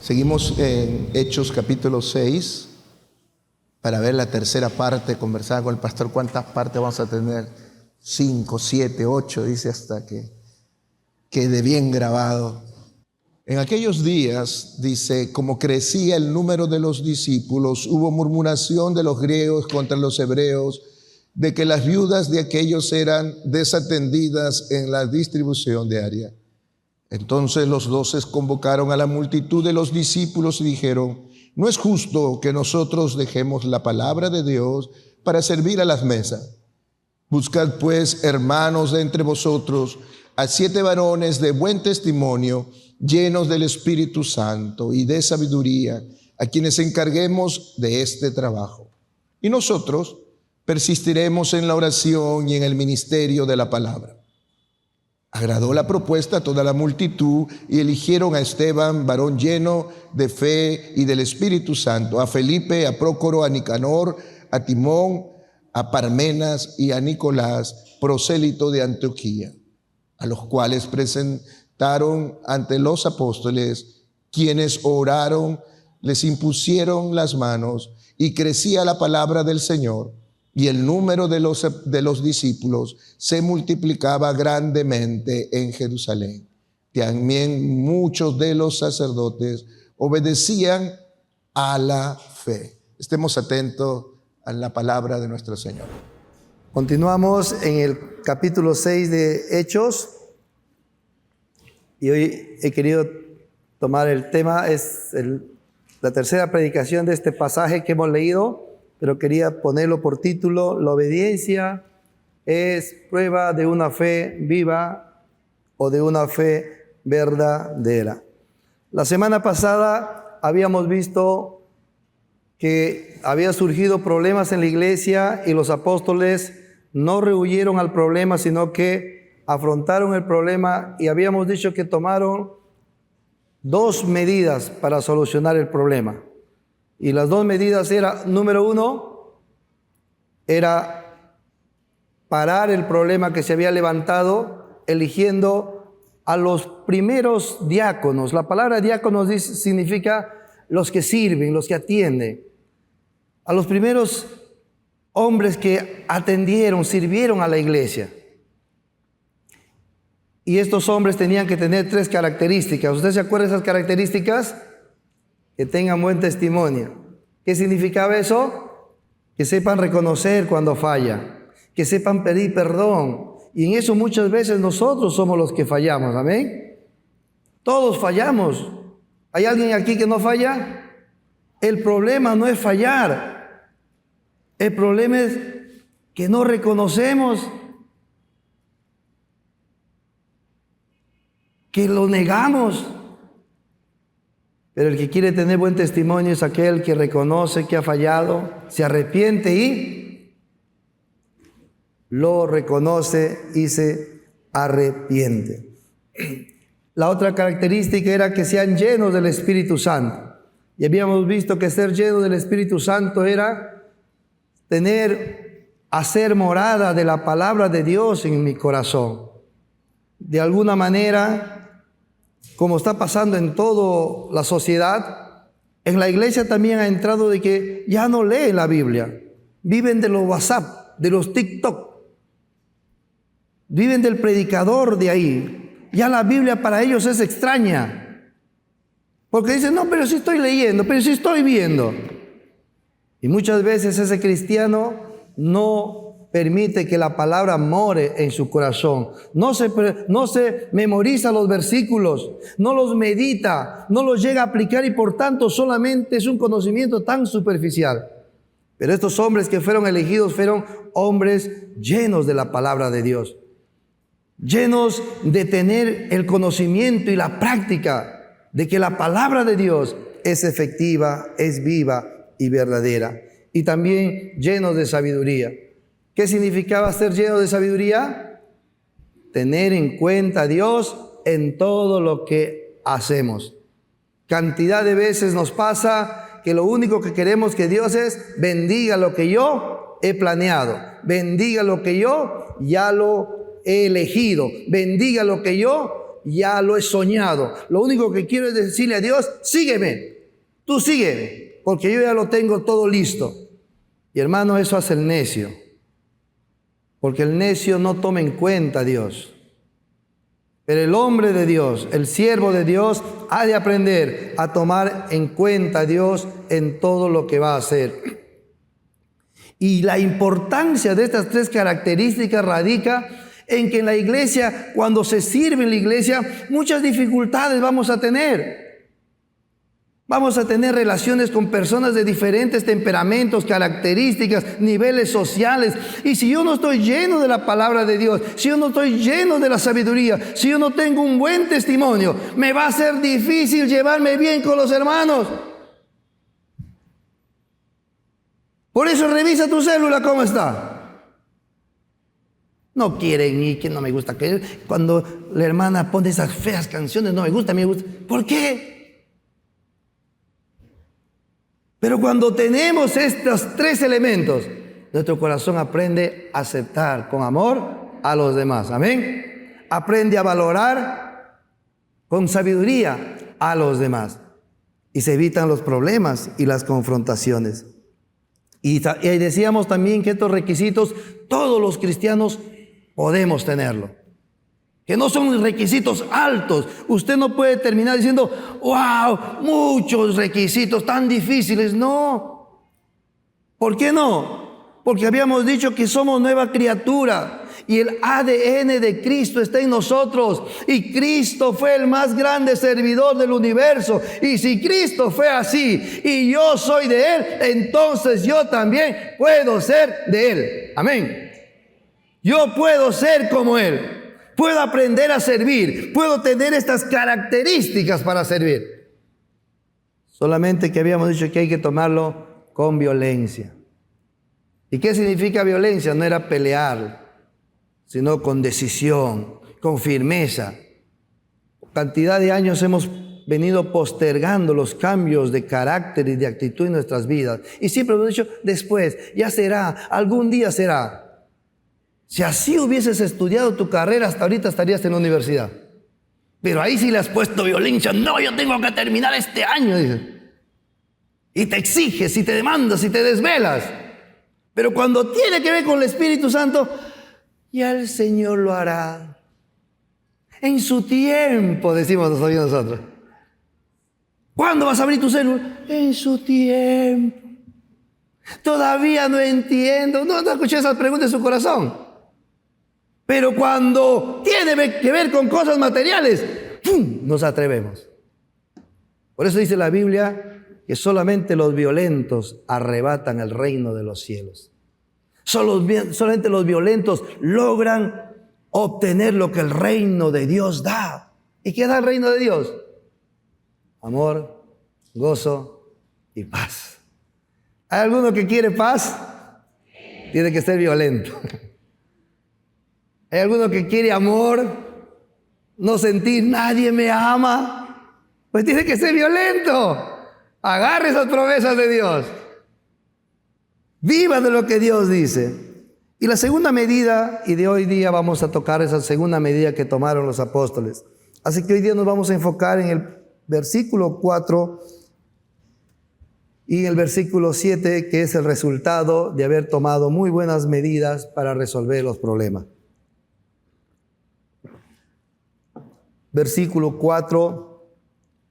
Seguimos en Hechos capítulo 6 para ver la tercera parte. Conversaba con el pastor cuántas partes vamos a tener. 5, 7, 8, dice, hasta que quede bien grabado. En aquellos días, dice, como crecía el número de los discípulos, hubo murmuración de los griegos contra los hebreos, de que las viudas de aquellos eran desatendidas en la distribución diaria. Entonces los 12 convocaron a la multitud de los discípulos y dijeron: no es justo que nosotros dejemos la palabra de Dios para servir a las mesas. Buscad pues, hermanos, de entre vosotros a 7 varones de buen testimonio, llenos del Espíritu Santo y de sabiduría, a quienes encarguemos de este trabajo. Y nosotros persistiremos en la oración y en el ministerio de la palabra. Agradó la propuesta a toda la multitud y eligieron a Esteban, varón lleno de fe y del Espíritu Santo, a Felipe, a Prócoro, a Nicanor, a Timón, a Parmenas y a Nicolás, prosélito de Antioquía, a los cuales presentaron ante los apóstoles, quienes oraron, les impusieron las manos, y crecía la palabra del Señor, y el número de los discípulos se multiplicaba grandemente en Jerusalén. También muchos de los sacerdotes obedecían a la fe. Estemos atentos a la palabra de nuestro Señor. Continuamos en el capítulo 6 de Hechos, y hoy he querido tomar el tema, la tercera predicación de este pasaje que hemos leído, pero quería ponerlo por título: la obediencia es prueba de una fe viva o de una fe verdadera. La semana pasada habíamos visto que había surgido problemas en la iglesia y los apóstoles no rehuyeron al problema, sino que afrontaron el problema, y habíamos dicho que tomaron 2 medidas para solucionar el problema. Y las 2 medidas eran: número 1, era parar el problema que se había levantado, eligiendo a los primeros diáconos. La palabra diáconos significa los que sirven, los que atienden. A los primeros hombres que atendieron, sirvieron a la iglesia. Y estos hombres tenían que tener 3 características. ¿Usted se acuerda de esas características? Que tengan buen testimonio. ¿Qué significaba eso? Que sepan reconocer cuando falla, que sepan pedir perdón. Y en eso muchas veces nosotros somos los que fallamos, ¿amén? Todos fallamos. ¿Hay alguien aquí que no falla? El problema no es fallar. El problema es que no reconocemos, que lo negamos. Pero el que quiere tener buen testimonio es aquel que reconoce que ha fallado, se arrepiente y lo reconoce y se arrepiente. La otra característica era que sean llenos del Espíritu Santo. Y habíamos visto que ser lleno del Espíritu Santo era hacer morada de la palabra de Dios en mi corazón. De alguna manera, como está pasando en toda la sociedad, en la iglesia también ha entrado de que ya no leen la Biblia. Viven de los WhatsApp, de los TikTok. Viven del predicador de ahí. Ya la Biblia para ellos es extraña. Porque dicen: no, pero sí estoy leyendo, pero sí estoy viendo. Y muchas veces ese cristiano no permite que la palabra more en su corazón. No se memoriza los versículos, no los medita, no los llega a aplicar, y por tanto solamente es un conocimiento tan superficial. Pero estos hombres que fueron elegidos fueron hombres llenos de la palabra de Dios, llenos de tener el conocimiento y la práctica de que la palabra de Dios es efectiva, es viva y verdadera. Y también llenos de sabiduría. ¿Qué significaba ser lleno de sabiduría? Tener en cuenta a Dios en todo lo que hacemos. Cantidad de veces nos pasa que lo único que queremos que Dios bendiga lo que yo he planeado, bendiga lo que yo ya lo he elegido, bendiga lo que yo ya lo he soñado. Lo único que quiero es decirle a Dios, sígueme, tú sígueme, porque yo ya lo tengo todo listo. Y hermano, eso hace el necio, porque el necio no toma en cuenta a Dios. Pero el hombre de Dios, el siervo de Dios, ha de aprender a tomar en cuenta a Dios en todo lo que va a hacer. Y la importancia de estas tres características radica en que en la iglesia, cuando se sirve en la iglesia, muchas dificultades vamos a tener. Vamos a tener relaciones con personas de diferentes temperamentos, características, niveles sociales. Y si yo no estoy lleno de la palabra de Dios, si yo no estoy lleno de la sabiduría, si yo no tengo un buen testimonio, me va a ser difícil llevarme bien con los hermanos. Por eso revisa tu célula cómo está. No quieren ni que no me gusta. Que cuando la hermana pone esas feas canciones, no me gusta, me gusta. ¿Por qué? Pero cuando tenemos estos tres elementos, nuestro corazón aprende a aceptar con amor a los demás. Amén. Aprende a valorar con sabiduría a los demás. Y se evitan los problemas y las confrontaciones. Y decíamos también que estos requisitos todos los cristianos podemos tenerlo. Que no son requisitos altos. Usted no puede terminar diciendo, wow, muchos requisitos tan difíciles. No. ¿Por qué no? Porque habíamos dicho que somos nueva criatura. Y el ADN de Cristo está en nosotros. Y Cristo fue el más grande servidor del universo. Y si Cristo fue así y yo soy de Él, entonces yo también puedo ser de Él. Amén. Yo puedo ser como Él. Puedo aprender a servir. Puedo tener estas características para servir. Solamente que habíamos dicho que hay que tomarlo con violencia. ¿Y qué significa violencia? No era pelear, sino con decisión, con firmeza. Cantidad de años hemos venido postergando los cambios de carácter y de actitud en nuestras vidas. Y siempre hemos dicho, después, ya será, algún día será. Si así hubieses estudiado tu carrera, hasta ahorita estarías en la universidad. Pero ahí sí le has puesto violencia. No, yo tengo que terminar este año, dice. Y te exiges, y te demandas, y te desvelas. Pero cuando tiene que ver con el Espíritu Santo, ya el Señor lo hará. En su tiempo, decimos nosotros. ¿Cuándo vas a abrir tu célula? En su tiempo. Todavía no entiendo. No escuché esas preguntas en su corazón. Pero cuando tiene que ver con cosas materiales, ¡pum!, nos atrevemos. Por eso dice la Biblia que solamente los violentos arrebatan el reino de los cielos. Solamente los violentos logran obtener lo que el reino de Dios da. ¿Y qué da el reino de Dios? Amor, gozo y paz. ¿Hay alguno que quiere paz? Tiene que ser violento. ¿Hay alguno que quiere amor? No sentir nadie me ama. Pues tiene que ser violento. Agarre esas promesas de Dios. Viva de lo que Dios dice. Y la segunda medida, y de hoy día vamos a tocar esa segunda medida que tomaron los apóstoles. Así que hoy día nos vamos a enfocar en el versículo 4 y en el versículo 7, que es el resultado de haber tomado muy buenas medidas para resolver los problemas. Versículo 4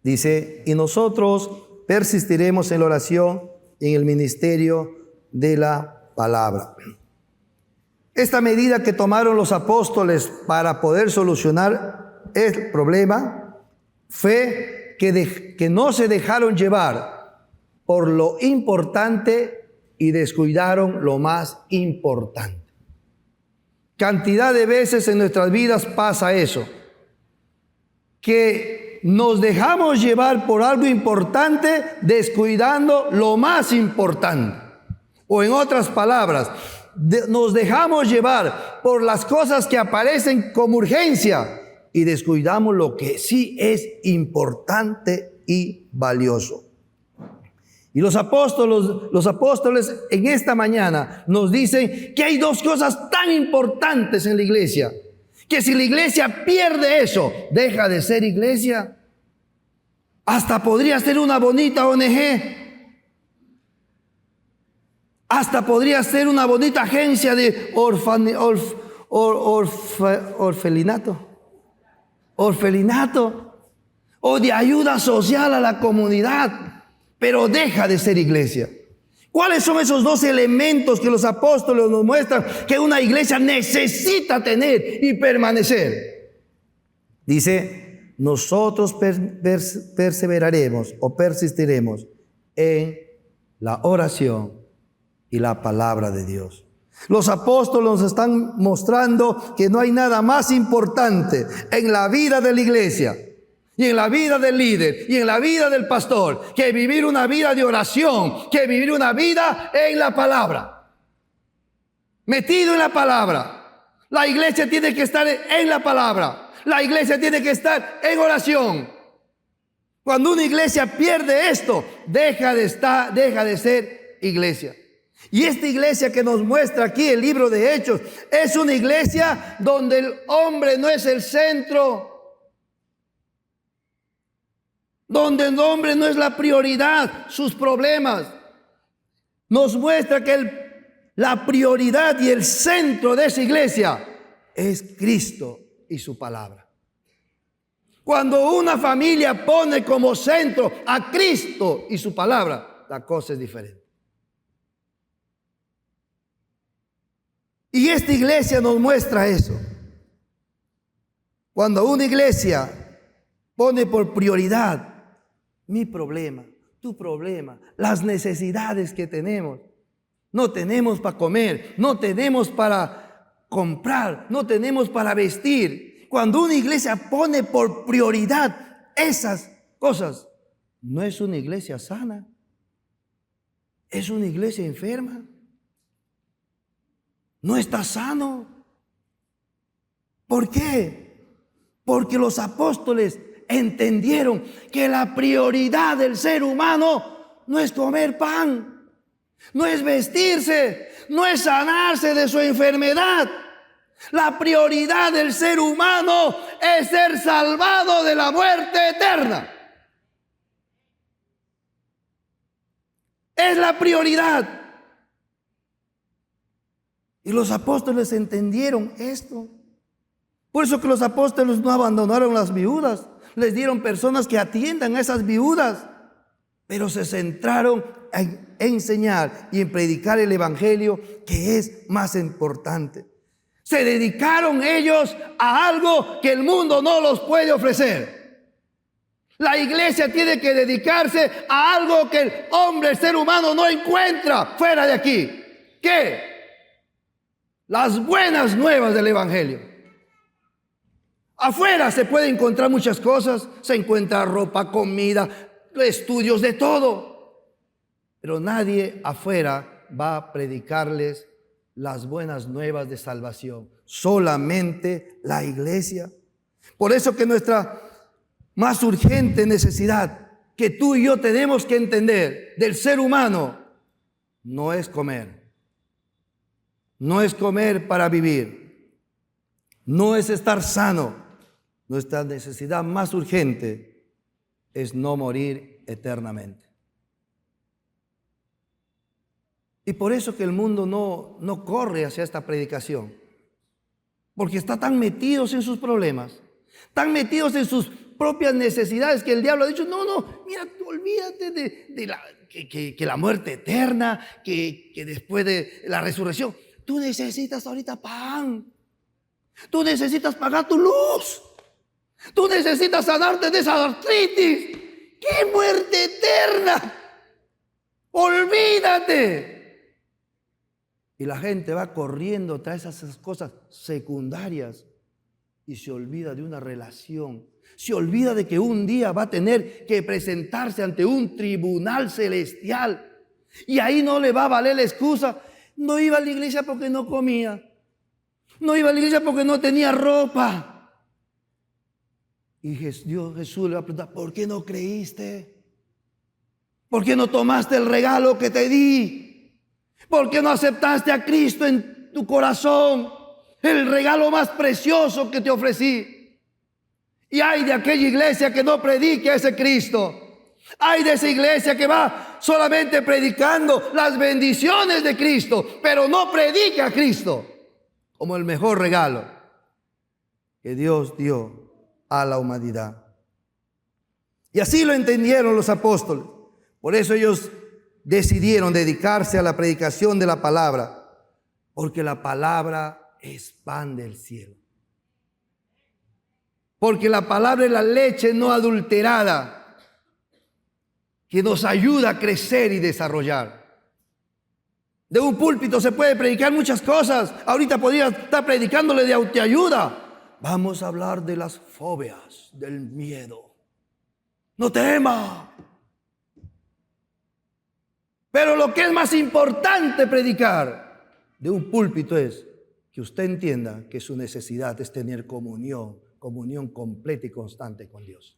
dice, y nosotros persistiremos en la oración y en el ministerio de la palabra. Esta medida que tomaron los apóstoles para poder solucionar el problema fue que no se dejaron llevar por lo importante y descuidaron lo más importante. Cantidad de veces en nuestras vidas pasa eso, que nos dejamos llevar por algo importante descuidando lo más importante. O en otras palabras, nos dejamos llevar por las cosas que aparecen como urgencia y descuidamos lo que sí es importante y valioso. Y los apóstoles en esta mañana nos dicen que hay dos cosas tan importantes en la iglesia, que si la iglesia pierde eso, deja de ser iglesia. Hasta podría ser una bonita ONG. Hasta podría ser una bonita agencia de orfelinato o de ayuda social a la comunidad, pero deja de ser iglesia. ¿Cuáles son esos dos elementos que los apóstoles nos muestran que una iglesia necesita tener y permanecer? Dice, nosotros perseveraremos o persistiremos en la oración y la palabra de Dios. Los apóstoles nos están mostrando que no hay nada más importante en la vida de la iglesia y en la vida del líder y en la vida del pastor que vivir una vida de oración, que vivir una vida en la palabra. Metido en la palabra. La iglesia tiene que estar en la palabra. La iglesia tiene que estar en oración. Cuando una iglesia pierde esto, deja de ser iglesia. Y esta iglesia que nos muestra aquí el libro de Hechos es una iglesia donde el hombre no es el centro, donde el hombre no es la prioridad, sus problemas. Nos muestra que la prioridad y el centro de esa iglesia es Cristo y su palabra. Cuando una familia pone como centro a Cristo y su palabra, la cosa es diferente. Y esta iglesia nos muestra eso. Cuando una iglesia pone por prioridad mi problema, tu problema, las necesidades que tenemos. No tenemos para comer, no tenemos para comprar, no tenemos para vestir. Cuando una iglesia pone por prioridad esas cosas, no es una iglesia sana, es una iglesia enferma. No está sano. ¿Por qué? Porque los apóstoles entendieron que la prioridad del ser humano no es comer pan, no es vestirse, no es sanarse de su enfermedad. La prioridad del ser humano es ser salvado de la muerte eterna. Es la prioridad. Y los apóstoles entendieron esto. Por eso que los apóstoles no abandonaron las viudas. Les dieron personas que atiendan a esas viudas. Pero se centraron en enseñar y en predicar el evangelio, que es más importante. Se dedicaron ellos a algo que el mundo no los puede ofrecer. La iglesia tiene que dedicarse a algo que el hombre, el ser humano, no encuentra fuera de aquí. ¿Qué? Las buenas nuevas del evangelio. Afuera se puede encontrar muchas cosas. Se encuentra ropa, comida, estudios, de todo. Pero nadie afuera va a predicarles las buenas nuevas de salvación. Solamente la iglesia. Por eso que nuestra más urgente necesidad que tú y yo tenemos que entender del ser humano no es comer. No es comer para vivir. No es estar sano. Nuestra necesidad más urgente es no morir eternamente. Y por eso que el mundo no corre hacia esta predicación. Porque está tan metidos en sus problemas, tan metidos en sus propias necesidades, que el diablo ha dicho, no, mira, olvídate de la muerte eterna, que después de la resurrección, tú necesitas ahorita pan, tú necesitas pagar tu luz, tú necesitas sanarte de esa artritis. ¡Qué muerte eterna! ¡Olvídate! Y la gente va corriendo tras esas cosas secundarias y se olvida de una relación. Se olvida de que un día va a tener que presentarse ante un tribunal celestial. Y ahí no le va a valer la excusa. No iba a la iglesia porque no comía. No iba a la iglesia porque no tenía ropa. Y Jesús le va a preguntar, ¿por qué no creíste? ¿Por qué no tomaste el regalo que te di? ¿Por qué no aceptaste a Cristo en tu corazón? el regalo más precioso que te ofrecí. Y hay de aquella iglesia que no predique a ese Cristo. Hay de esa iglesia que va solamente predicando las bendiciones de Cristo, pero no predica a Cristo como el mejor regalo que Dios dio a la humanidad. Y así lo entendieron los apóstoles. Por eso ellos decidieron dedicarse a la predicación de la palabra, porque la palabra es pan del cielo. Porque la palabra es la leche no adulterada que nos ayuda a crecer y desarrollar. De un púlpito se puede predicar muchas cosas. Ahorita podría estar predicándole de autoayuda. Vamos a hablar de las fobias, del miedo. No tema. Pero lo que es más importante predicar de un púlpito es que usted entienda que su necesidad es tener comunión completa y constante con Dios.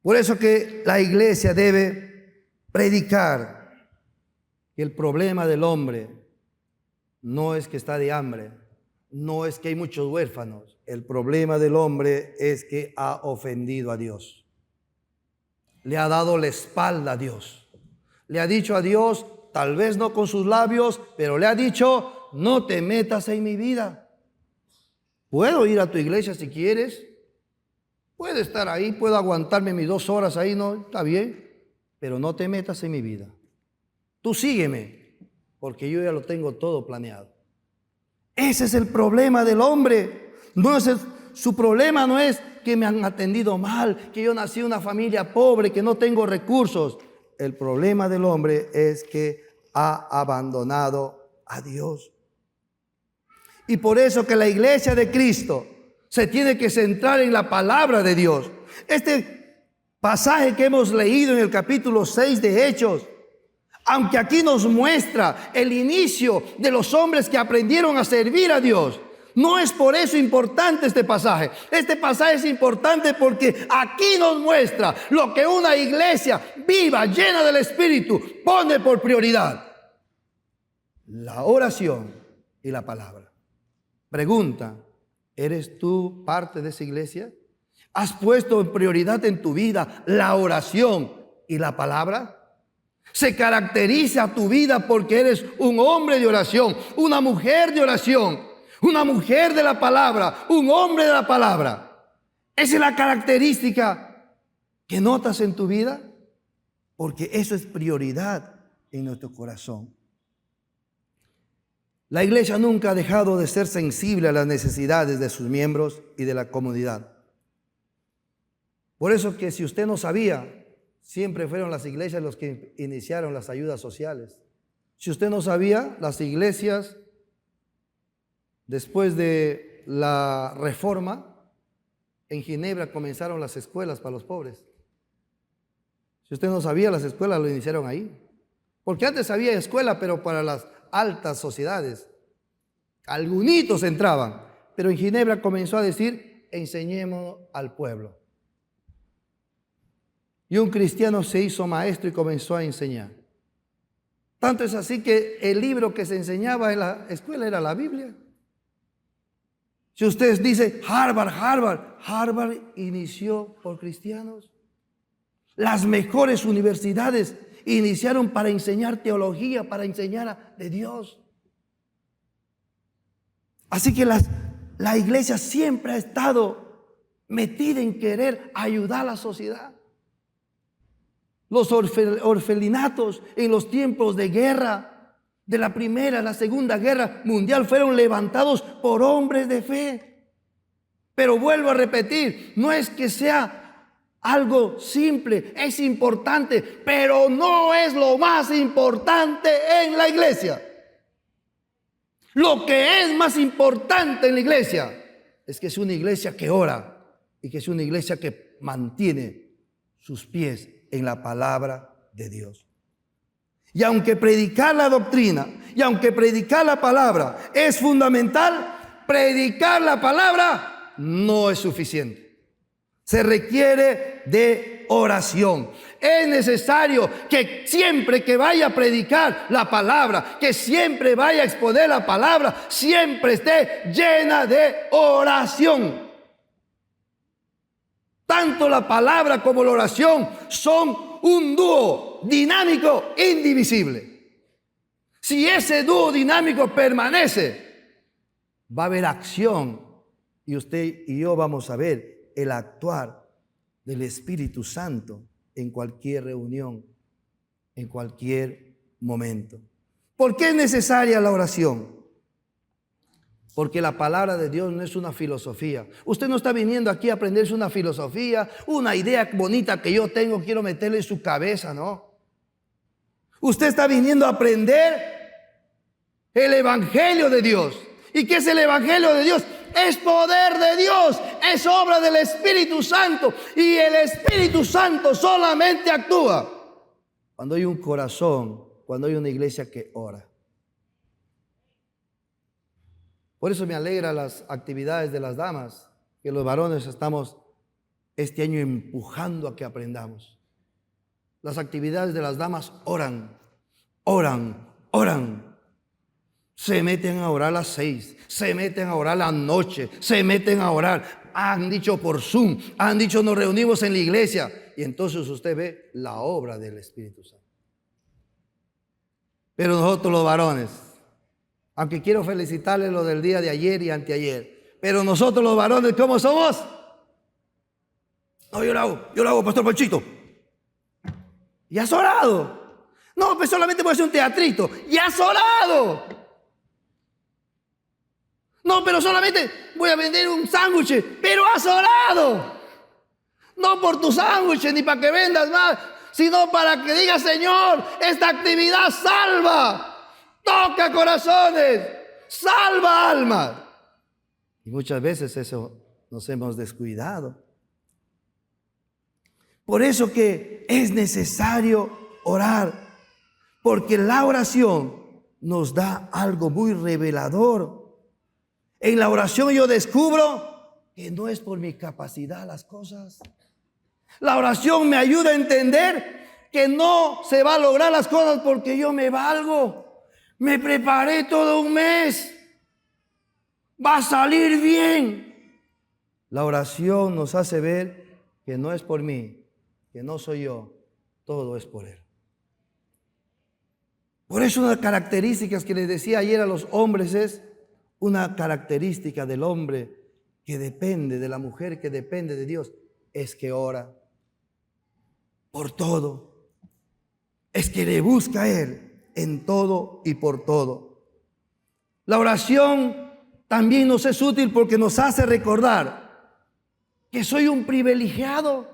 Por eso que la iglesia debe predicar que el problema del hombre no es que está de hambre, no es que hay muchos huérfanos. El problema del hombre es que ha ofendido a Dios. Le ha dado la espalda a Dios. Le ha dicho a Dios, tal vez no con sus labios, pero le ha dicho, no te metas en mi vida. Puedo ir a tu iglesia si quieres. Puedo estar ahí, puedo aguantarme mis 2 horas ahí, no, está bien, pero no te metas en mi vida. Tú sígueme, porque yo ya lo tengo todo planeado. Ese es el problema del hombre. Su problema no es que me han atendido mal, que yo nací en una familia pobre, que no tengo recursos. El problema del hombre es que ha abandonado a Dios. Y por eso que la iglesia de Cristo se tiene que centrar en la palabra de Dios. Este pasaje que hemos leído en el capítulo 6 de Hechos, aunque aquí nos muestra el inicio de los hombres que aprendieron a servir a Dios, no es por eso importante este pasaje. Este pasaje es importante porque aquí nos muestra lo que una iglesia viva, llena del Espíritu, pone por prioridad: la oración y la palabra. Pregunta: ¿eres tú parte de esa iglesia? ¿Has puesto en prioridad en tu vida la oración y la palabra? ¿Se caracteriza tu vida porque eres un hombre de oración, una mujer de oración, una mujer de la palabra, un hombre de la palabra? ¿Esa es la característica que notas en tu vida? Porque eso es prioridad en nuestro corazón. La iglesia nunca ha dejado de ser sensible a las necesidades de sus miembros y de la comunidad. Por eso que si usted no sabía, siempre fueron las iglesias los que iniciaron las ayudas sociales. Si usted no sabía, las iglesias, después de la Reforma, en Ginebra comenzaron las escuelas para los pobres. Si usted no sabía, las escuelas lo iniciaron ahí. Porque antes había escuela, pero para las altas sociedades. Algunitos entraban, pero en Ginebra comenzó a decir: enseñemos al pueblo. Y un cristiano se hizo maestro y comenzó a enseñar. Tanto es así que el libro que se enseñaba en la escuela era la Biblia. Si usted dice Harvard inició por cristianos. Las mejores universidades iniciaron para enseñar teología, para enseñar de Dios. Así que la iglesia siempre ha estado metida en querer ayudar a la sociedad. Los orfelinatos en los tiempos de guerra, de la Primera, la Segunda Guerra Mundial, fueron levantados por hombres de fe. Pero vuelvo a repetir, no es que sea algo simple, es importante, pero no es lo más importante en la iglesia. Lo que es más importante en la iglesia es que es una iglesia que ora y que es una iglesia que mantiene sus pies en la palabra de Dios. Y aunque predicar la doctrina y aunque predicar la palabra es fundamental, predicar la palabra no es suficiente. Se requiere de oración. Es necesario que siempre que vaya a predicar la palabra, que siempre vaya a exponer la palabra, siempre esté llena de oración. Tanto la palabra como la oración son un dúo dinámico indivisible. Si ese dúo dinámico permanece, va a haber acción y usted y yo vamos a ver el actuar del Espíritu Santo en cualquier reunión, en cualquier momento. ¿Por qué es necesaria la oración? Porque la palabra de Dios no es una filosofía. Usted no está viniendo aquí a aprenderse una filosofía, una idea bonita que yo tengo, quiero meterle en su cabeza, ¿no? Usted está viniendo a aprender el Evangelio de Dios. ¿Y qué es el Evangelio de Dios? Es poder de Dios, es obra del Espíritu Santo. Y el Espíritu Santo solamente actúa cuando hay un corazón, cuando hay una iglesia que ora. Por eso me alegra las actividades de las damas, que los varones estamos este año empujando a que aprendamos. Las actividades de las damas oran. Se meten a orar a las 6, se meten a orar a la noche, se meten a orar. Han dicho por Zoom, han dicho nos reunimos en la iglesia. Y entonces usted ve la obra del Espíritu Santo. Pero nosotros los varones, aunque quiero felicitarles lo del día de ayer y anteayer, pero nosotros los varones, ¿cómo somos? No, yo lo hago, Pastor Panchito. ¿Ya has orado? No, pues solamente voy a hacer un teatrito. ¿Ya has orado? No, pero solamente voy a vender un sándwich, pero has orado. No por tu sándwich ni para que vendas más, sino para que digas, Señor, esta actividad salva, toca corazones, salva almas. Y muchas veces eso nos hemos descuidado. Por eso que es necesario orar, porque la oración nos da algo muy revelador. En la oración yo descubro que no es por mi capacidad las cosas. La oración me ayuda a entender que no se va a lograr las cosas porque yo me valgo. Me preparé todo un mes. Va a salir bien. La oración nos hace ver que no es por mí, que no soy yo, todo es por Él. Por eso una de las características que les decía ayer a los hombres es una característica del hombre que depende, de la mujer que depende de Dios, es que ora por todo. Es que le busca a Él en todo y por todo. La oración también nos es útil porque nos hace recordar que soy un privilegiado.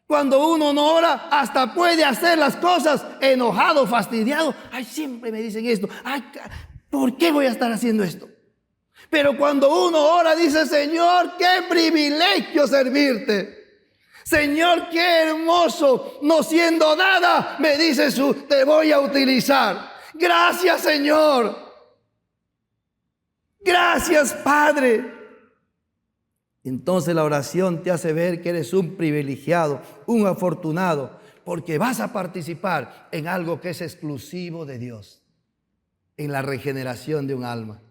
Cuando uno no ora, hasta puede hacer las cosas enojado, fastidiado. Ay, siempre me dicen esto. Ay, ¿por qué voy a estar haciendo esto? Pero cuando uno ora, dice, Señor, qué privilegio servirte. Señor, qué hermoso, no siendo nada, me dice te voy a utilizar. Gracias, Señor. Gracias, Padre. Entonces la oración te hace ver que eres un privilegiado, un afortunado, porque vas a participar en algo que es exclusivo de Dios, en la regeneración de un alma.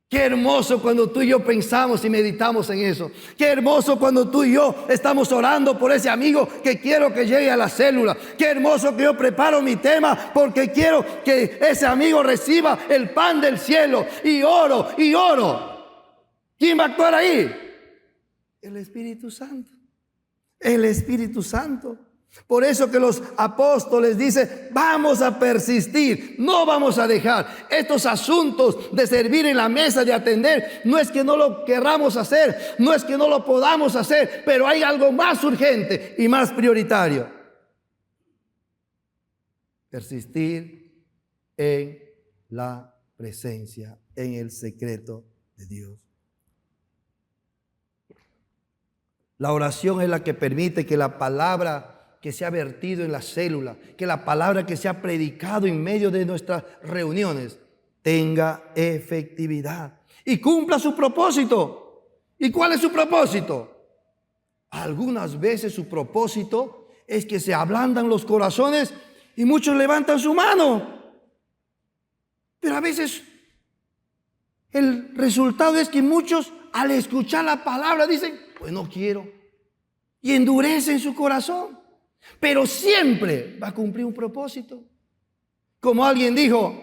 Qué hermoso cuando tú y yo pensamos y meditamos en eso. Qué hermoso cuando tú y yo estamos orando por ese amigo que quiero que llegue a la célula. Qué hermoso que yo preparo mi tema porque quiero que ese amigo reciba el pan del cielo. Y oro, y oro. ¿Quién va a actuar ahí? El Espíritu Santo. El Espíritu Santo. Por eso que los apóstoles dicen, vamos a persistir, no vamos a dejar estos asuntos de servir en la mesa, de atender. No es que no lo querramos hacer, no es que no lo podamos hacer, pero hay algo más urgente y más prioritario. Persistir en la presencia, en el secreto de Dios. La oración es la que permite que la palabra que se ha vertido en la célula, que la palabra que se ha predicado en medio de nuestras reuniones tenga efectividad y cumpla su propósito. ¿Y cuál es su propósito? Algunas veces su propósito es que se ablandan los corazones y muchos levantan su mano. Pero a veces el resultado es que muchos al escuchar la palabra dicen, pues no quiero. Y endurecen su corazón. Pero siempre va a cumplir un propósito. Como alguien dijo,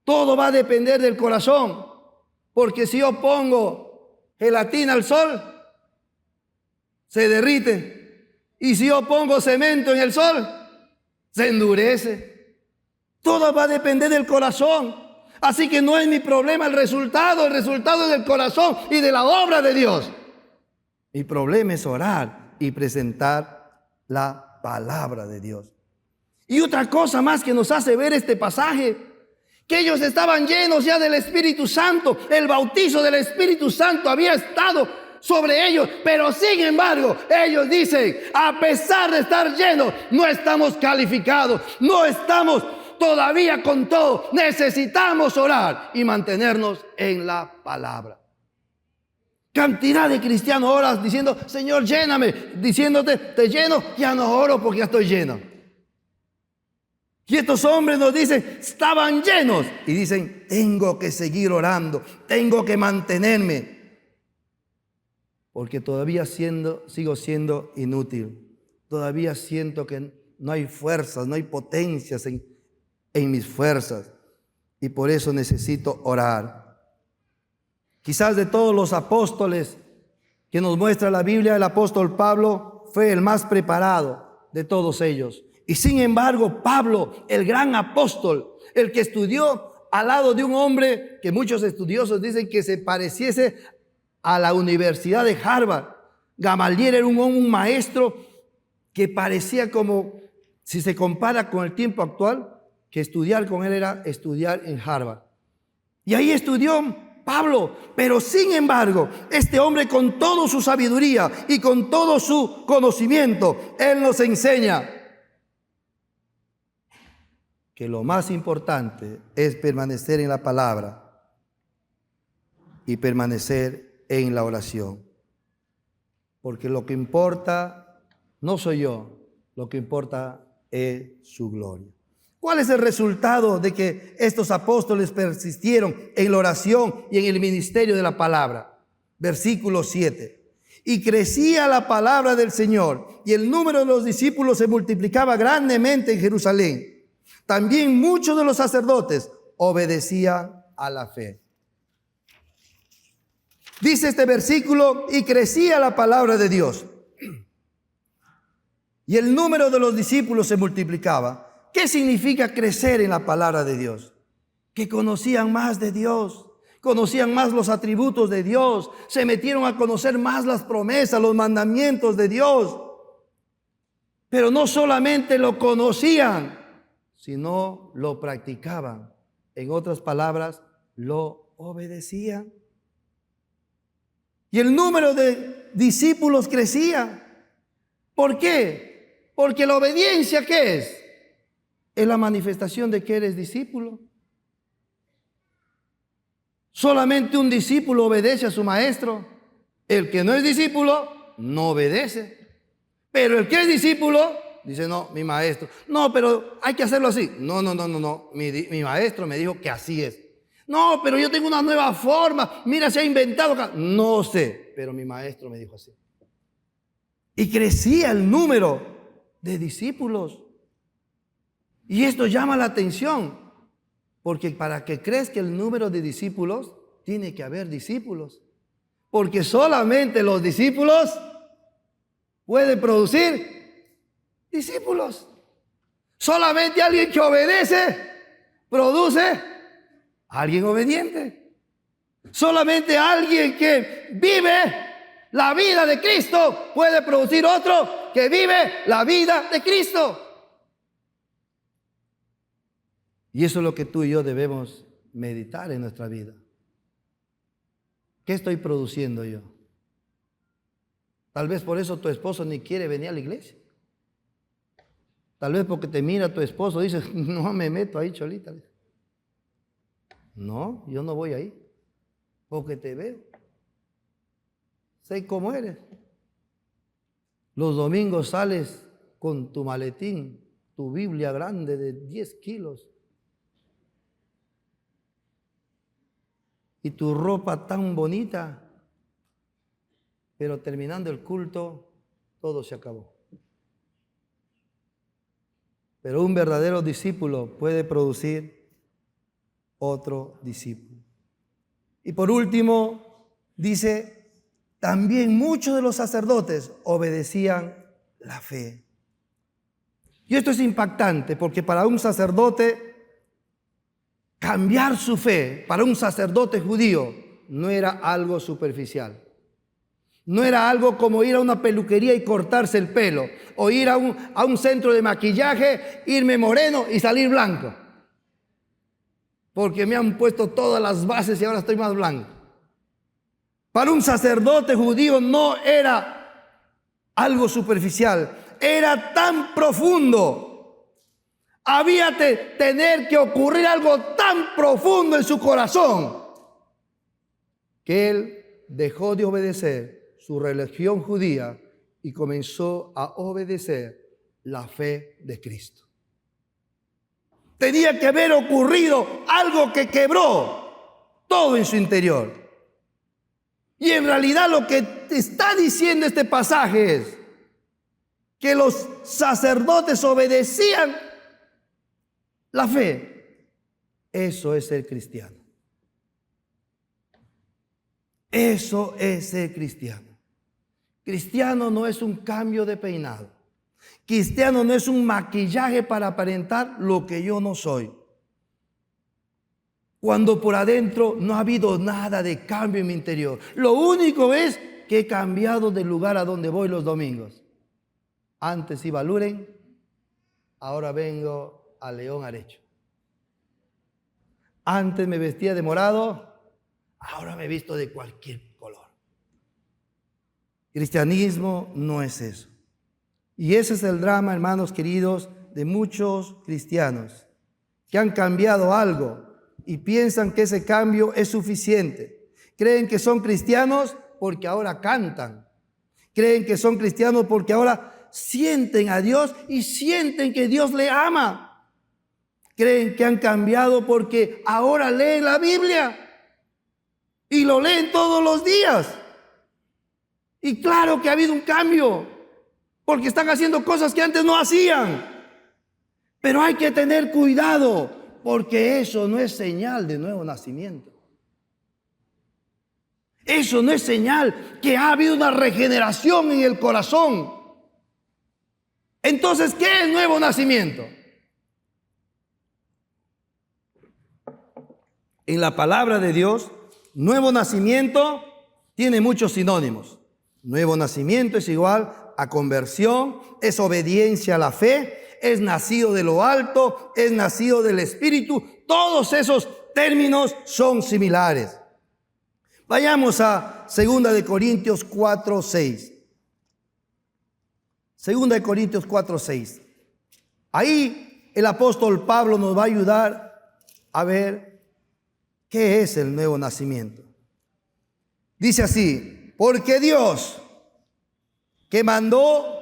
todo va a depender del corazón. Porque si yo pongo gelatina al sol, se derrite. Y si yo pongo cemento en el sol, se endurece. Todo va a depender del corazón. Así que no es mi problema el resultado es del corazón y de la obra de Dios. Mi problema es orar y presentar la palabra de Dios. Y otra cosa más que nos hace ver este pasaje, que ellos estaban llenos ya del Espíritu Santo. El bautizo del Espíritu Santo había estado sobre ellos, pero sin embargo ellos dicen, a pesar de estar llenos, no estamos calificados, no estamos todavía con todo, necesitamos orar y mantenernos en la palabra. Cantidad de cristianos oran diciendo, Señor, lléname, diciéndote, te lleno, ya no oro porque ya estoy lleno. Y estos hombres nos dicen, estaban llenos y dicen, tengo que seguir orando, tengo que mantenerme, porque todavía sigo siendo inútil, todavía siento que no hay fuerzas, no hay potencias en mis fuerzas, y por eso necesito orar. Quizás de todos los apóstoles que nos muestra la Biblia, el apóstol Pablo fue el más preparado de todos ellos. Y sin embargo, Pablo, el gran apóstol, el que estudió al lado de un hombre que muchos estudiosos dicen que se pareciese a la Universidad de Harvard. Gamaliel era un maestro que parecía como, si se compara con el tiempo actual, que estudiar con él era estudiar en Harvard. Y ahí estudió Pablo, pero sin embargo, este hombre con toda su sabiduría y con todo su conocimiento, él nos enseña que lo más importante es permanecer en la palabra y permanecer en la oración. Porque lo que importa no soy yo, lo que importa es su gloria. ¿Cuál es el resultado de que estos apóstoles persistieron en la oración y en el ministerio de la palabra? Versículo 7. Y crecía la palabra del Señor, y el número de los discípulos se multiplicaba grandemente en Jerusalén. También muchos de los sacerdotes obedecían a la fe. Dice este versículo, y crecía la palabra de Dios. Y el número de los discípulos se multiplicaba. ¿Qué significa crecer en la palabra de Dios? Que conocían más de Dios, conocían más los atributos de Dios, se metieron a conocer más las promesas, los mandamientos de Dios. Pero no solamente lo conocían, sino lo practicaban. En otras palabras, lo obedecían. Y el número de discípulos crecía. ¿Por qué? Porque la obediencia, ¿qué es? Es la manifestación de que eres discípulo. Solamente un discípulo obedece a su maestro. El que no es discípulo no obedece. Pero el que es discípulo dice, no, mi maestro. No, pero hay que hacerlo así. No. Mi maestro me dijo que así es. No, pero yo tengo una nueva forma. Mira, se ha inventado acá. No sé, pero mi maestro me dijo así. Y crecía el número de discípulos. Y esto llama la atención, porque para que crezca el número de discípulos, tiene que haber discípulos. Porque solamente los discípulos pueden producir discípulos. Solamente alguien que obedece produce a alguien obediente. Solamente alguien que vive la vida de Cristo puede producir otro que vive la vida de Cristo. Y eso es lo que tú y yo debemos meditar en nuestra vida. ¿Qué estoy produciendo yo? Tal vez por eso tu esposo ni quiere venir a la iglesia. Tal vez porque te mira tu esposo y dice, no me meto ahí, cholita. No, yo no voy ahí, porque te veo. Sé cómo eres. Los domingos sales con tu maletín, tu Biblia grande de 10 kilos y tu ropa tan bonita, pero terminando el culto, todo se acabó. Pero un verdadero discípulo puede producir otro discípulo. Y por último, dice, también muchos de los sacerdotes obedecían la fe. Y esto es impactante porque para un sacerdote, cambiar su fe, para un sacerdote judío, no era algo superficial. No era algo como ir a una peluquería y cortarse el pelo, o ir a un centro de maquillaje, irme moreno y salir blanco. Porque me han puesto todas las bases y ahora estoy más blanco. Para un sacerdote judío no era algo superficial, era tan profundo. Había de tener que ocurrir algo tan profundo en su corazón que él dejó de obedecer su religión judía y comenzó a obedecer la fe de Cristo. Tenía que haber ocurrido algo que quebró todo en su interior. Y en realidad lo que está diciendo este pasaje es que los sacerdotes obedecían la fe. Eso es ser cristiano. Eso es ser cristiano. Cristiano no es un cambio de peinado. Cristiano no es un maquillaje para aparentar lo que yo no soy. Cuando por adentro no ha habido nada de cambio en mi interior. Lo único es que he cambiado del lugar a donde voy los domingos. Antes iba a Luren, ahora vengo a León Arecho. Antes me vestía de morado, ahora me visto de cualquier color. Cristianismo no es eso. Y ese es el drama, hermanos queridos, de muchos cristianos que han cambiado algo y piensan que ese cambio es suficiente. Creen que son cristianos porque ahora cantan. Creen que son cristianos porque ahora sienten a Dios y sienten que Dios le ama. Creen que han cambiado porque ahora leen la Biblia y lo leen todos los días. Y claro que ha habido un cambio, porque están haciendo cosas que antes no hacían. Pero hay que tener cuidado, porque eso no es señal de nuevo nacimiento. Eso no es señal que ha habido una regeneración en el corazón. Entonces, ¿qué es nuevo nacimiento? En la palabra de Dios, nuevo nacimiento tiene muchos sinónimos. Nuevo nacimiento es igual a conversión, es obediencia a la fe, es nacido de lo alto, es nacido del Espíritu. Todos esos términos son similares. Vayamos a 2 de Corintios 4:6. 2 de Corintios 4:6. Ahí el apóstol Pablo nos va a ayudar a ver qué es el nuevo nacimiento. Dice así: porque Dios, que mandó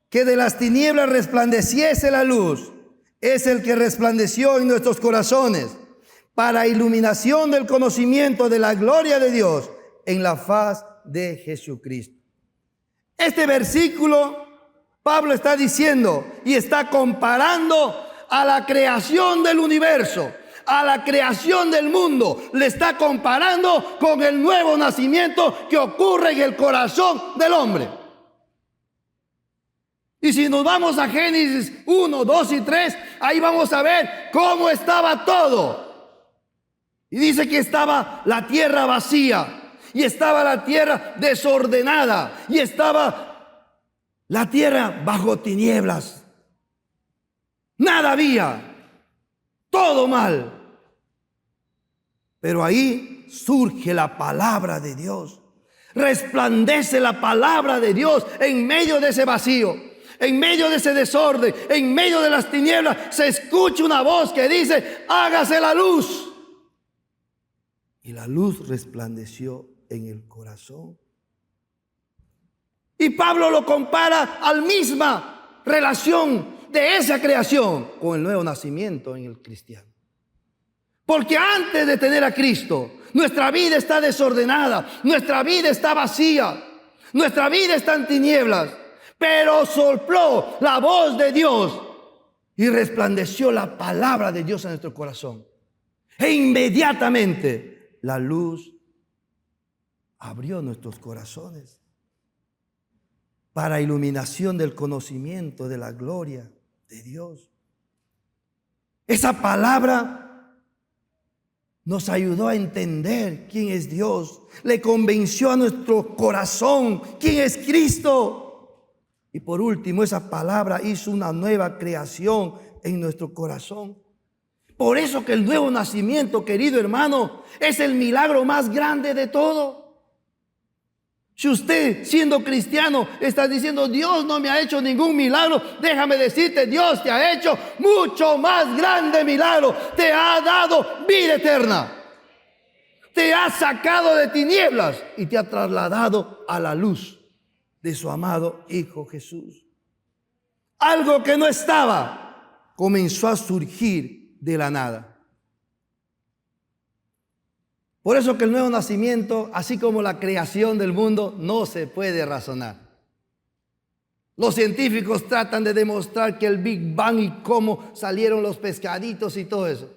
que de las tinieblas resplandeciese la luz, es el que resplandeció en nuestros corazones para iluminación del conocimiento de la gloria de Dios en la faz de Jesucristo. Este versículo Pablo está diciendo y está comparando a la creación del universo, a la creación del mundo. Le está comparando con el nuevo nacimiento que ocurre en el corazón del hombre. Y si nos vamos a Génesis 1, 2 y 3, ahí vamos a ver cómo estaba todo. Y dice que estaba la tierra vacía, y estaba la tierra desordenada, y estaba la tierra bajo tinieblas. Nada había, todo mal. Pero ahí surge la palabra de Dios. Resplandece la palabra de Dios en medio de ese vacío, en medio de ese desorden, en medio de las tinieblas. Se escucha una voz que dice: hágase la luz. Y la luz resplandeció en el corazón Y Pablo lo compara a la misma relación de esa creación con el nuevo nacimiento en el cristiano. Porque antes de tener a Cristo, nuestra vida está desordenada, nuestra vida está vacía, nuestra vida está en tinieblas. Pero sopló la voz de Dios y resplandeció la palabra de Dios en nuestro corazón. E inmediatamente la luz abrió nuestros corazones para iluminación del conocimiento de la gloria de Dios. Esa palabra nos ayudó a entender quién es Dios. Le convenció a nuestro corazón quién es Cristo. Y por último, esa palabra hizo una nueva creación en nuestro corazón. Por eso que el nuevo nacimiento, querido hermano, es el milagro más grande de todo. Si usted, siendo cristiano, está diciendo, Dios no me ha hecho ningún milagro, déjame decirte, Dios te ha hecho mucho más grande milagro. Te ha dado vida eterna. Te ha sacado de tinieblas y te ha trasladado a la luz de su amado Hijo Jesús. Algo que no estaba comenzó a surgir de la nada. Por eso que el nuevo nacimiento, así como la creación del mundo, no se puede razonar. Los científicos tratan de demostrar que el Big Bang y cómo salieron los pescaditos y todo eso.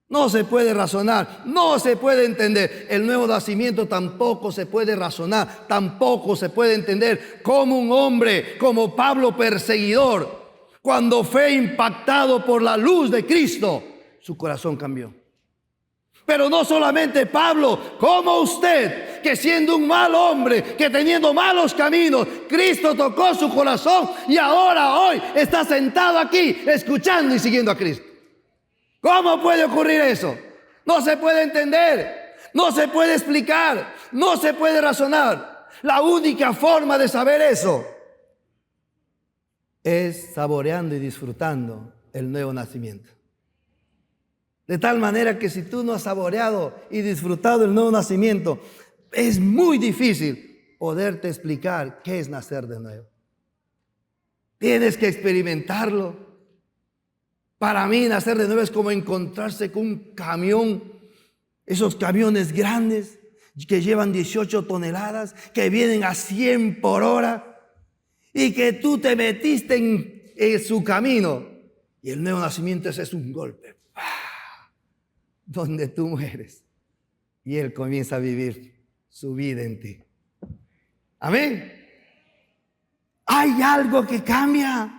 No se puede razonar, no se puede entender. El nuevo nacimiento tampoco se puede razonar, tampoco se puede entender cómo un hombre como Pablo perseguidor, cuando fue impactado por la luz de Cristo, su corazón cambió. Pero no solamente Pablo, como usted, que siendo un mal hombre, que teniendo malos caminos, Cristo tocó su corazón y ahora hoy está sentado aquí escuchando y siguiendo a Cristo. ¿Cómo puede ocurrir eso? No se puede entender, no se puede explicar, no se puede razonar. La única forma de saber eso es saboreando y disfrutando el nuevo nacimiento. De tal manera que si tú no has saboreado y disfrutado el nuevo nacimiento, es muy difícil poderte explicar qué es nacer de nuevo. Tienes que experimentarlo. Para mí nacer de nuevo es como encontrarse con un camión, esos camiones grandes que llevan 18 toneladas, que vienen a 100 por hora y que tú te metiste en su camino. Y el nuevo nacimiento es un golpe, donde tú mueres y Él comienza a vivir su vida en ti. Amén. Hay algo que cambia.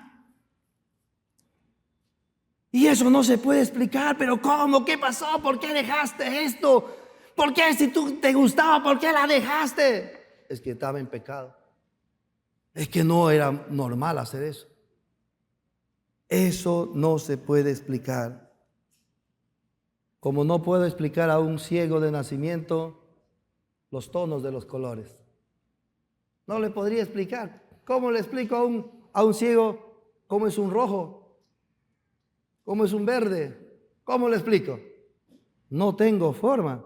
Y eso no se puede explicar, pero ¿cómo? ¿Qué pasó? ¿Por qué dejaste esto? ¿Por qué si tú te gustaba, por qué la dejaste? Es que estaba en pecado. Es que no era normal hacer eso. Eso no se puede explicar. Como no puedo explicar a un ciego de nacimiento los tonos de los colores. No le podría explicar. ¿Cómo le explico a un ciego cómo es un rojo? ¿Cómo es un verde? ¿Cómo le explico? No tengo forma.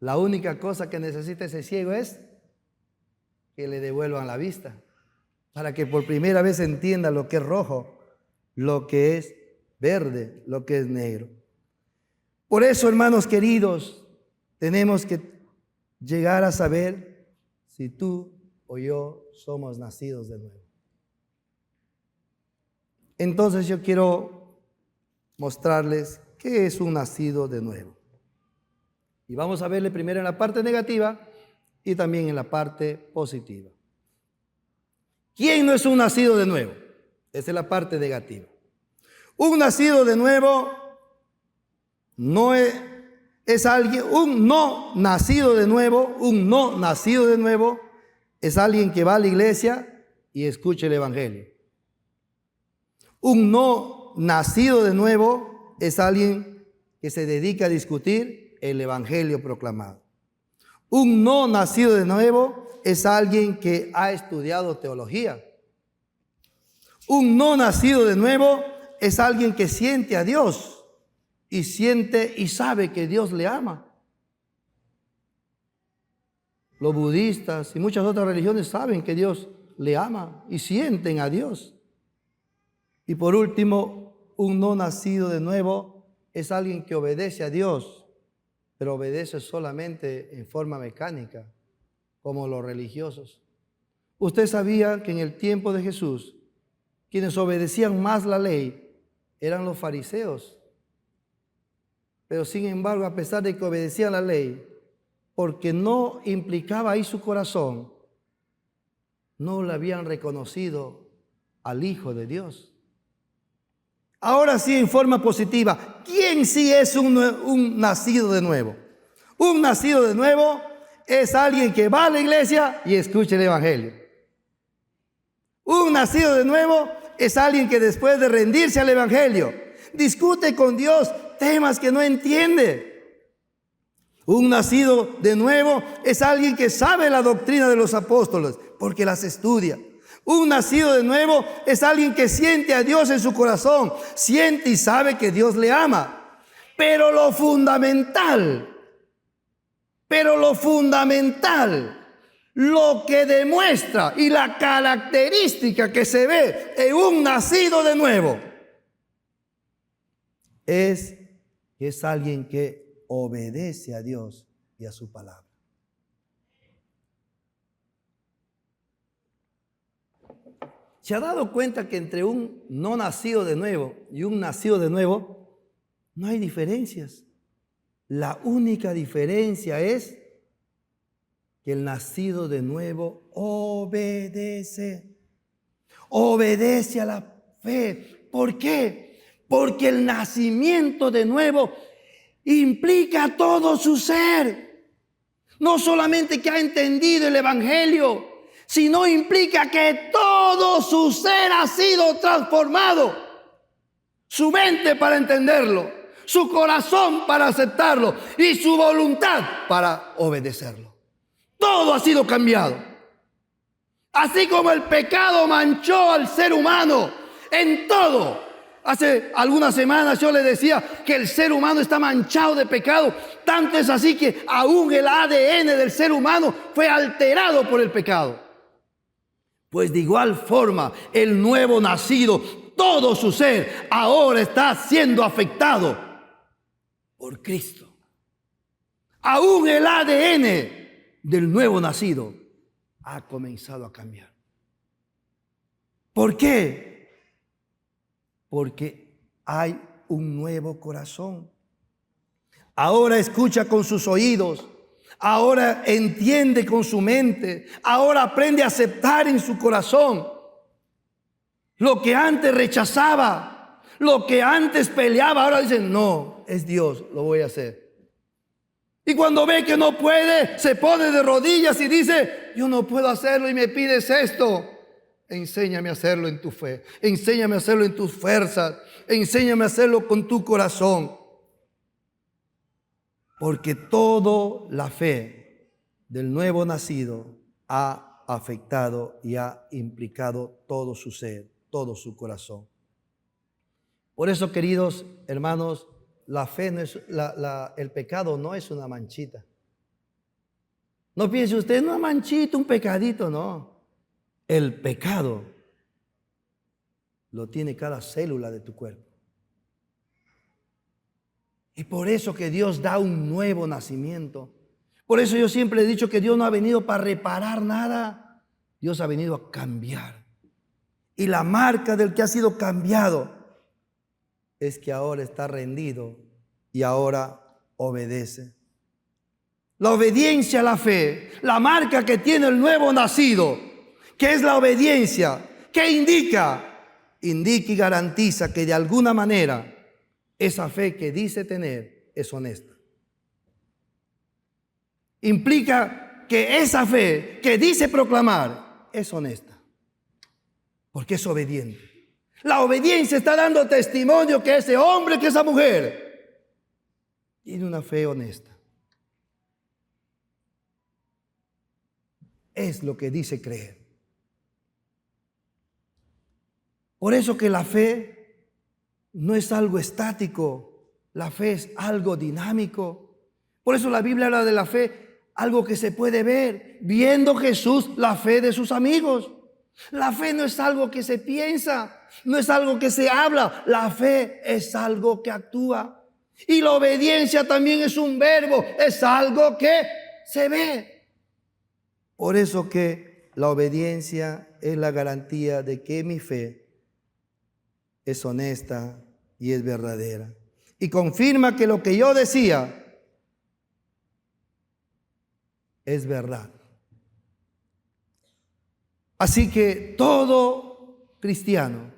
La única cosa que necesita ese ciego es que le devuelvan la vista, para que por primera vez entienda lo que es rojo, lo que es verde, lo que es negro. Por eso, hermanos queridos, tenemos que llegar a saber si tú o yo somos nacidos de nuevo. Entonces yo quiero mostrarles qué es un nacido de nuevo. Y vamos a verle primero en la parte negativa y también en la parte positiva. ¿Quién no es un nacido de nuevo? Esa es la parte negativa. Un nacido de nuevo no es alguien, un no nacido de nuevo es alguien que va a la iglesia y escucha el evangelio. Un no nacido de nuevo es alguien que se dedica a discutir el evangelio proclamado. Un no nacido de nuevo es alguien que ha estudiado teología. Un no nacido de nuevo es alguien que siente a Dios y siente y sabe que Dios le ama. los budistas y muchas otras religiones saben que Dios le ama y sienten a Dios. Y por último, un no nacido de nuevo es alguien que obedece a Dios, pero obedece solamente en forma mecánica, como los religiosos. Usted sabía que en el tiempo de Jesús, quienes obedecían más la ley eran los fariseos. Pero sin embargo, a pesar de que obedecían la ley, porque no implicaba ahí su corazón, no le habían reconocido al Hijo de Dios. Ahora sí, en forma positiva, ¿quién sí es un nacido de nuevo? Un nacido de nuevo es alguien que va a la iglesia y escucha el Evangelio. Un nacido de nuevo es alguien que después de rendirse al Evangelio, discute con Dios temas que no entiende. Un nacido de nuevo es alguien que sabe la doctrina de los apóstoles porque las estudia. Un nacido de nuevo es alguien que siente a Dios en su corazón, siente y sabe que Dios le ama. Pero lo fundamental, lo que demuestra y la característica que se ve en un nacido de nuevo es que es alguien que obedece a Dios y a su palabra. ¿Se ha dado cuenta que entre un no nacido de nuevo y un nacido de nuevo no hay diferencias? La única diferencia es que el nacido de nuevo obedece a la fe. ¿Por qué? Porque el nacimiento de nuevo implica todo su ser. No solamente que ha entendido el Evangelio, sino implica que todo su ser ha sido transformado. Su mente para entenderlo, su corazón para aceptarlo y su voluntad para obedecerlo. Todo ha sido cambiado. Así como el pecado manchó al ser humano en todo. Hace algunas semanas yo le decía que el ser humano está manchado de pecado. Tanto es así que aún el ADN del ser humano fue alterado por el pecado. Pues de igual forma, el nuevo nacido, todo su ser, ahora está siendo afectado por Cristo. Aún el ADN del nuevo nacido ha comenzado a cambiar. ¿Por qué? Porque hay un nuevo corazón. Ahora escucha con sus oídos. Ahora entiende con su mente. Ahora aprende a aceptar en su corazón lo que antes rechazaba, lo que antes peleaba. Ahora dice, no, es Dios, lo voy a hacer. Y cuando ve que no puede, se pone de rodillas y dice, yo no puedo hacerlo y me pides esto. Enséñame a hacerlo en tu fe. Enséñame a hacerlo en tus fuerzas. Enséñame a hacerlo con tu corazón. Porque toda la fe del nuevo nacido ha afectado y ha implicado todo su ser, todo su corazón. Por eso, queridos hermanos, la fe no es, el pecado no es una manchita. No piense usted, una manchita, un pecadito, no. El pecado lo tiene cada célula de tu cuerpo. Y por eso que Dios da un nuevo nacimiento. Por eso yo siempre he dicho que Dios no ha venido para reparar nada. Dios ha venido a cambiar. Y la marca del que ha sido cambiado es que ahora está rendido y ahora obedece. La obediencia a la fe, la marca que tiene el nuevo nacido, que es la obediencia, que indica y garantiza que de alguna manera esa fe que dice tener es honesta. Implica que esa fe que dice proclamar es honesta, porque es obediente. La obediencia está dando testimonio que ese hombre, que esa mujer tiene una fe honesta. Es lo que dice creer. Por eso que la fe no es algo estático, la fe es algo dinámico. Por eso la Biblia habla de la fe algo que se puede ver, viendo Jesús la fe de sus amigos. La fe no es algo que se piensa, no es algo que se habla, la fe es algo que actúa. Y la obediencia también es un verbo, es algo que se ve. Por eso que la obediencia es la garantía de que mi fe es honesta y es verdadera. Y confirma que lo que yo decía es verdad. Así que todo cristiano,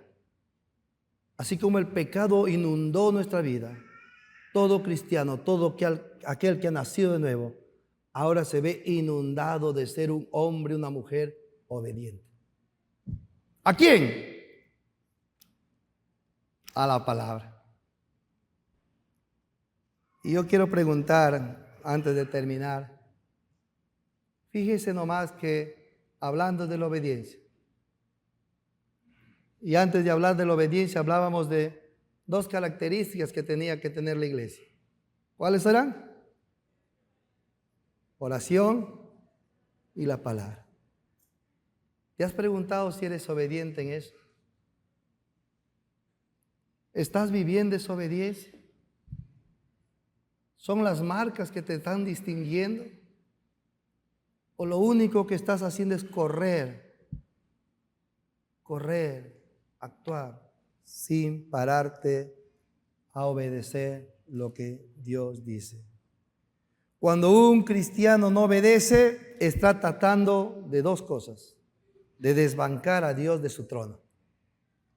así como el pecado inundó nuestra vida, todo cristiano, todo aquel que ha nacido de nuevo, ahora se ve inundado de ser un hombre, una mujer obediente. ¿A quién? A la palabra. Y yo quiero preguntar, antes de terminar, fíjese nomás que hablando de la obediencia, y antes de hablar de la obediencia hablábamos de dos características que tenía que tener la iglesia. ¿Cuáles eran? Oración y la palabra. ¿Te has preguntado si eres obediente en eso? ¿Estás viviendo esa obediencia? ¿Son las marcas que te están distinguiendo? ¿O lo único que estás haciendo es correr, actuar, sin pararte a obedecer lo que Dios dice? Cuando un cristiano no obedece, está tratando de dos cosas: de desbancar a Dios de su trono.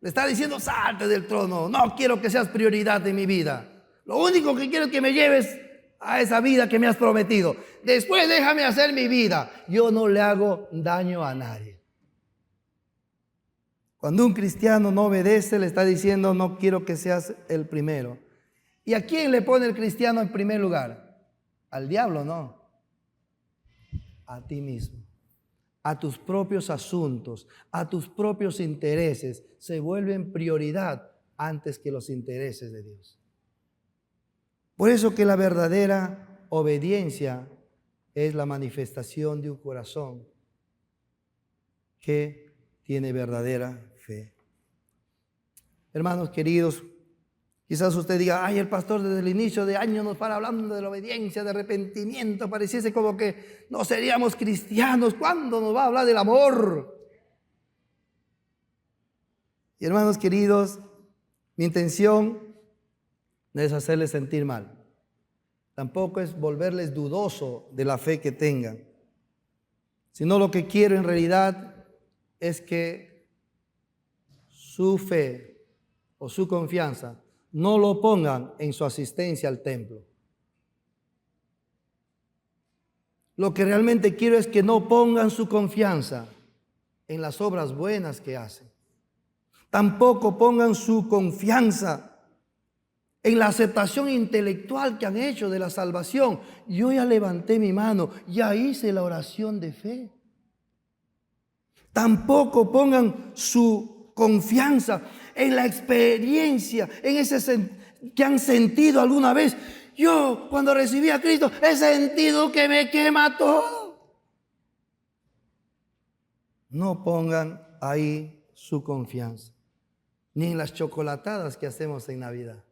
Le está diciendo: salte del trono, no quiero que seas prioridad de mi vida. Lo único que quiero es que me lleves a esa vida que me has prometido. Después déjame hacer mi vida. Yo no le hago daño a nadie. Cuando un cristiano no obedece, le está diciendo: no quiero que seas el primero. ¿Y a quién le pone el cristiano en primer lugar? Al diablo, no. A ti mismo. A tus propios asuntos, a tus propios intereses, se vuelven prioridad antes que los intereses de Dios. Por eso que la verdadera obediencia es la manifestación de un corazón que tiene verdadera fe. Hermanos queridos, quizás usted diga: ay, el pastor desde el inicio de año nos para hablando de la obediencia, de arrepentimiento, pareciese como que no seríamos cristianos. ¿Cuándo nos va a hablar del amor? Y hermanos queridos, mi intención no es hacerles sentir mal, tampoco es volverles dudoso de la fe que tengan, sino lo que quiero en realidad es que su fe o su confianza no lo pongan en su asistencia al templo. Lo que realmente quiero es que no pongan su confianza en las obras buenas que hacen. Tampoco pongan su confianza en la aceptación intelectual que han hecho de la salvación. Yo ya levanté mi mano, ya hice la oración de fe. Tampoco pongan su confianza en la experiencia, en ese que han sentido alguna vez. Yo, cuando recibí a Cristo, he sentido que me quema todo. No pongan ahí su confianza, ni en las chocolatadas que hacemos en Navidad.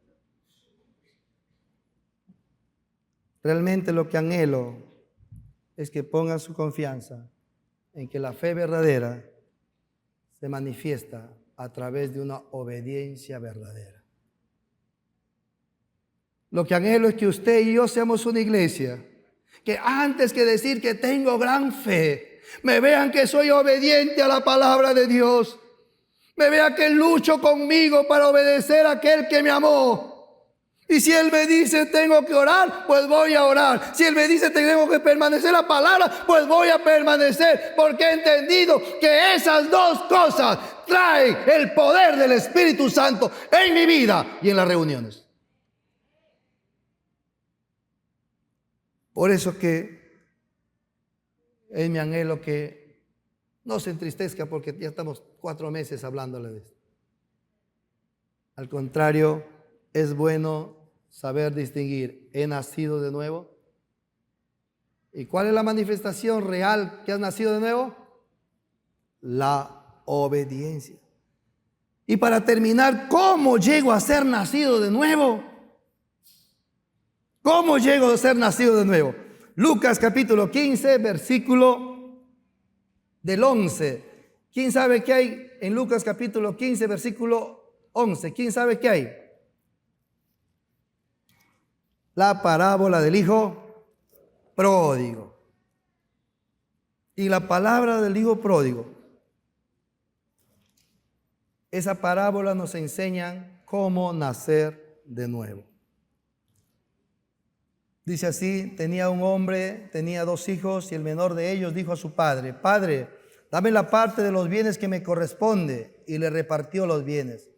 Realmente lo que anhelo es que pongan su confianza en que la fe verdadera se manifiesta a través de una obediencia verdadera. Lo que anhelo es que usted y yo seamos una iglesia que antes que decir que tengo gran fe, me vean que soy obediente a la palabra de Dios, me vean que lucho conmigo para obedecer a aquel que me amó. Y si Él me dice tengo que orar, pues voy a orar. Si Él me dice tengo que permanecer la palabra, pues voy a permanecer. Porque he entendido que esas dos cosas traen el poder del Espíritu Santo en mi vida y en las reuniones. Por eso que es mi anhelo que no se entristezca porque ya estamos 4 meses hablándole de esto. Al contrario, es bueno saber distinguir: ¿he nacido de nuevo? ¿Y cuál es la manifestación real que has nacido de nuevo? La obediencia. Y para terminar, ¿cómo llego a ser nacido de nuevo? ¿Cómo llego a ser nacido de nuevo? Lucas capítulo 15, versículo del 11. ¿Quién sabe qué hay en Lucas capítulo 15, versículo 11? ¿Quién sabe qué hay? La parábola del hijo pródigo. Y la palabra del hijo pródigo, esa parábola nos enseña cómo nacer de nuevo. Dice así: tenía un hombre, tenía 2 hijos, y el menor de ellos dijo a su padre: Padre, dame la parte de los bienes que me corresponde. Y le repartió los bienes.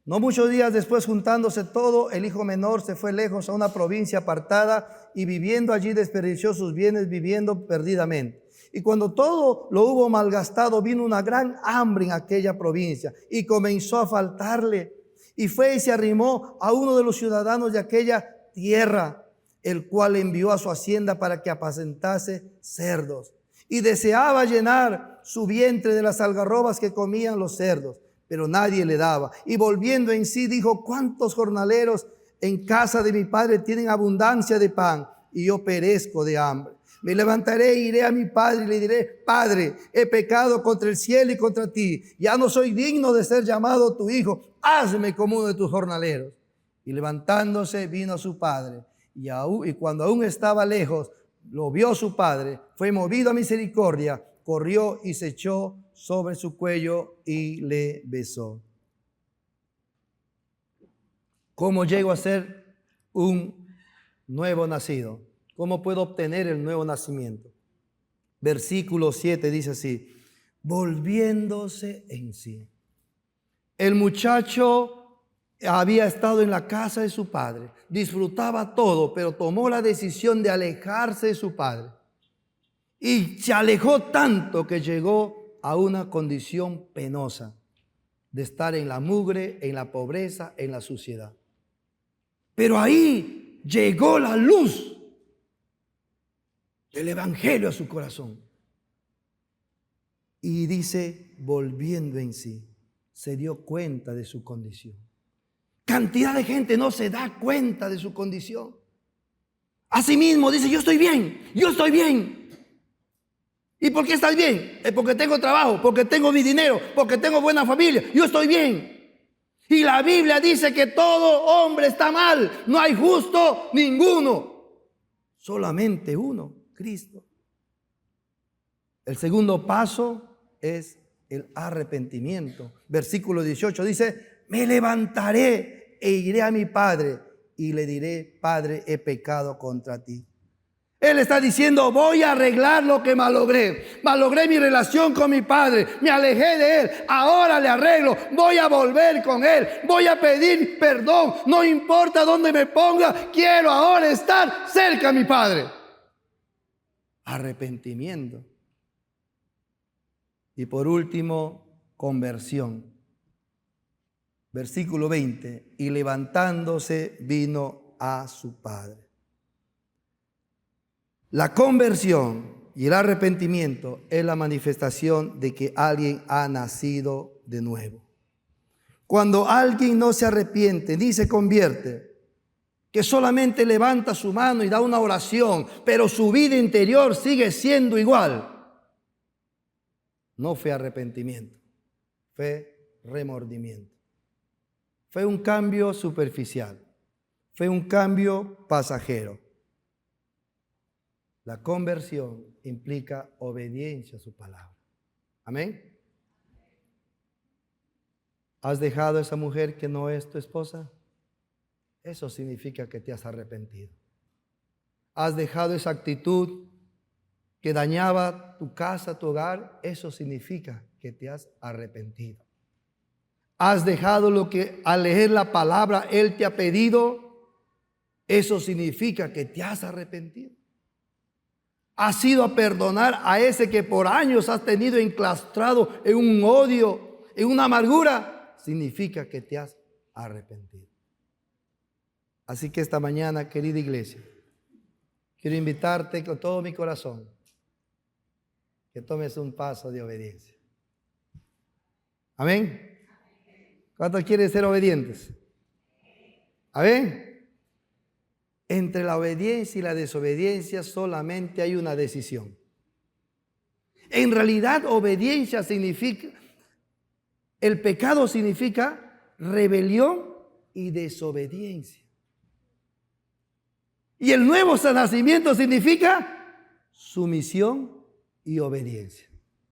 No muchos días después, juntándose todo, el hijo menor se fue lejos a una provincia apartada, y viviendo allí desperdició sus bienes, viviendo perdidamente. Y cuando todo lo hubo malgastado, vino una gran hambre en aquella provincia, y comenzó a faltarle. Y fue y se arrimó a uno de los ciudadanos de aquella tierra, el cual envió a su hacienda para que apacentase cerdos. Y deseaba llenar su vientre de las algarrobas que comían los cerdos, pero nadie le daba. Y volviendo en sí dijo: ¿cuántos jornaleros en casa de mi padre tienen abundancia de pan, y yo perezco de hambre? Me levantaré e iré a mi padre y le diré: Padre, he pecado contra el cielo y contra ti, ya no soy digno de ser llamado tu hijo, hazme como uno de tus jornaleros. Y levantándose vino a su padre, y cuando aún estaba lejos, lo vio su padre, fue movido a misericordia, corrió y se echó sobre su cuello y le besó. ¿Cómo llego a ser un nuevo nacido? ¿Cómo puedo obtener el nuevo nacimiento? Versículo 7 dice así: volviéndose en sí. El muchacho había estado en la casa de su padre, disfrutaba todo, pero tomó la decisión de alejarse de su padre. Y se alejó tanto que llegó a una condición penosa de estar en la mugre, en la pobreza, en la suciedad. Pero ahí llegó la luz del evangelio a su corazón. Y dice, volviendo en sí, se dio cuenta de su condición. Cantidad de gente no se da cuenta de su condición. Asimismo dice: yo estoy bien, yo estoy bien. ¿Y por qué estás bien? Es porque tengo trabajo, porque tengo mi dinero, porque tengo buena familia. Yo estoy bien. Y la Biblia dice que todo hombre está mal. No hay justo ninguno. Solamente uno, Cristo. El segundo paso es el arrepentimiento. Versículo 18 dice: me levantaré e iré a mi padre y le diré: Padre, he pecado contra ti. Él está diciendo: voy a arreglar lo que malogré. Malogré mi relación con mi padre, me alejé de él, ahora le arreglo, voy a volver con él, voy a pedir perdón, no importa dónde me ponga, quiero ahora estar cerca de mi padre. Arrepentimiento. Y por último, conversión. Versículo 20, y levantándose vino a su padre. La conversión y el arrepentimiento es la manifestación de que alguien ha nacido de nuevo. Cuando alguien no se arrepiente ni se convierte, que solamente levanta su mano y da una oración, pero su vida interior sigue siendo igual, no fue arrepentimiento, fue remordimiento. Fue un cambio superficial, fue un cambio pasajero. La conversión implica obediencia a su palabra. Amén. ¿Has dejado a esa mujer que no es tu esposa? Eso significa que te has arrepentido. ¿Has dejado esa actitud que dañaba tu casa, tu hogar? Eso significa que te has arrepentido. ¿Has dejado lo que al leer la palabra Él te ha pedido? Eso significa que te has arrepentido. ¿Has ido a perdonar a ese que por años has tenido enclaustrado en un odio, en una amargura? Significa que te has arrepentido. Así que esta mañana, querida iglesia, quiero invitarte con todo mi corazón que tomes un paso de obediencia. Amén. ¿Cuántos quieren ser obedientes? Amén. Entre la obediencia y la desobediencia solamente hay una decisión. En realidad, obediencia significa, el pecado significa rebelión y desobediencia. Y el nuevo nacimiento significa sumisión y obediencia.